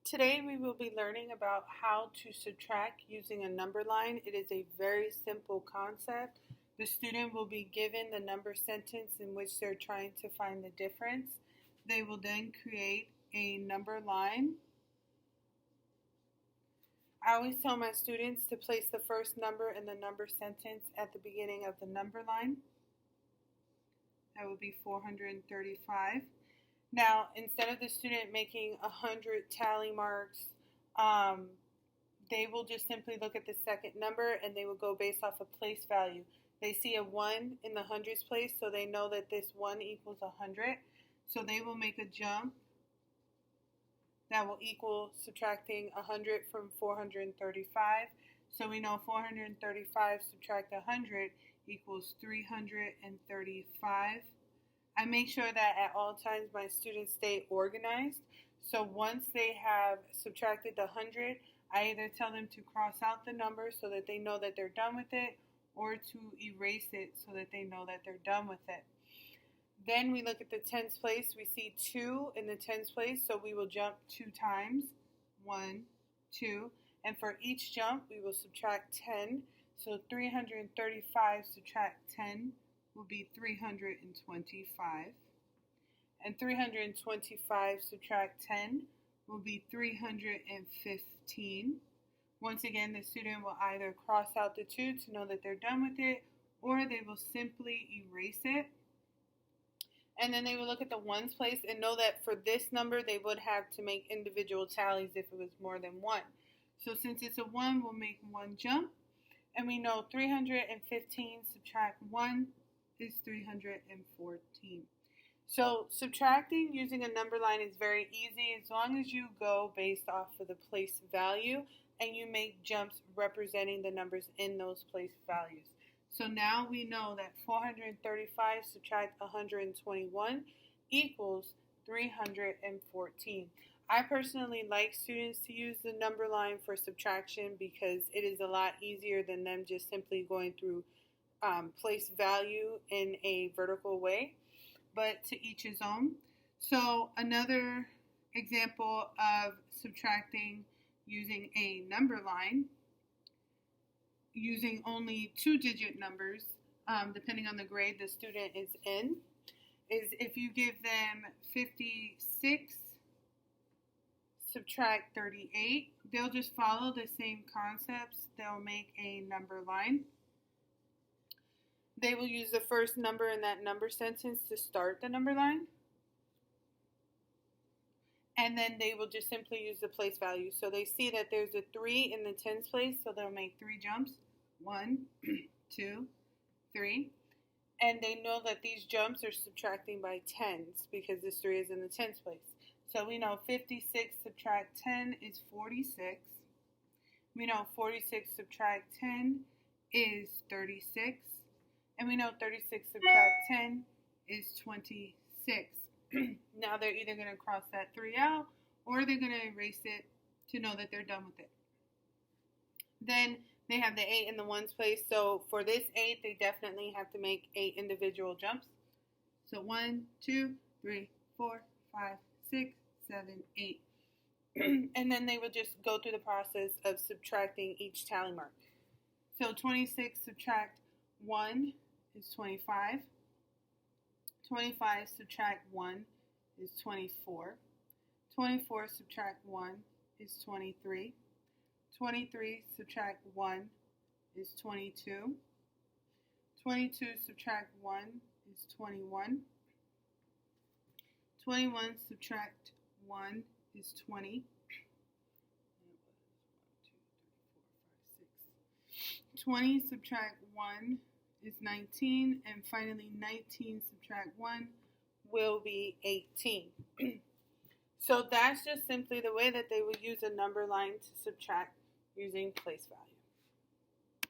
Today we will be learning about how to subtract using a number line. It is a very simple concept. The student will be given the number sentence in which they're trying to find the difference. They will then create a number line. I always tell my students to place the first number in the number sentence at the beginning of the number line. That would be 435. Now, instead of the student making 100 tally marks, they will just simply look at the second number and they will go based off of place value. They see a 1 in the hundreds place, so they know that this 1 equals 100. So they will make a jump that will equal subtracting 100 from 435. So we know 435 subtract 100 equals 335. I make sure that at all times my students stay organized. So once they have subtracted the 100, I either tell them to cross out the number so that they know that they're done with it, or to erase it so that they know that they're done with it. Then we look at the tens place. We see 2 in the tens place, so we will jump 2 times. 1, 2. And for each jump, we will subtract 10. So 335 subtract 10 will be 325. And 325 subtract 10 will be 315. Once again, the student will either cross out the 2 to know that they're done with it, or they will simply erase it. And then they will look at the ones place and know that for this number, they would have to make individual tallies if it was more than 1. So since it's a 1, we'll make 1 jump. And we know 315 subtract 1 is 314. So subtracting using a number line is very easy as long as you go based off of the place value and you make jumps representing the numbers in those place values. So now we know that 435 subtract 121 equals 314. I personally like students to use the number line for subtraction because it is a lot easier than them just simply going through place value in a vertical way, but to each his own. So another example of subtracting using a number line, using only 2-digit numbers, depending on the grade the student is in, is if you give them 56 subtract 38, they'll just follow the same concepts. They'll make a number line. They will use the first number in that number sentence to start the number line. And then they will just simply use the place value. So they see that there's a 3 in the tens place, so they'll make 3 jumps. 1, 2, 3. And they know that these jumps are subtracting by tens because this 3 is in the tens place. So we know 56 subtract 10 is 46. We know 46 subtract 10 is 36. And we know 36 subtract 10 is 26. Now they're either going to cross that 3 out or they're going to erase it to know that they're done with it. Then they have the 8 in the ones place. So for this 8, they definitely have to make 8 individual jumps. So 1, 2, 3, 4, 5, 6, 7, 8. And then they would just go through the process of subtracting each tally mark. So 26 subtract 1 is 25. 25 subtract 1 is 24. 24 subtract 1 is 23. 23 subtract 1 is 22. 22 subtract 1 is 21. 21 subtract 1 is 20. 20 subtract 1 is 19, and finally 19 subtract 1 will be 18. So that's just simply the way that they would use a number line to subtract using place value.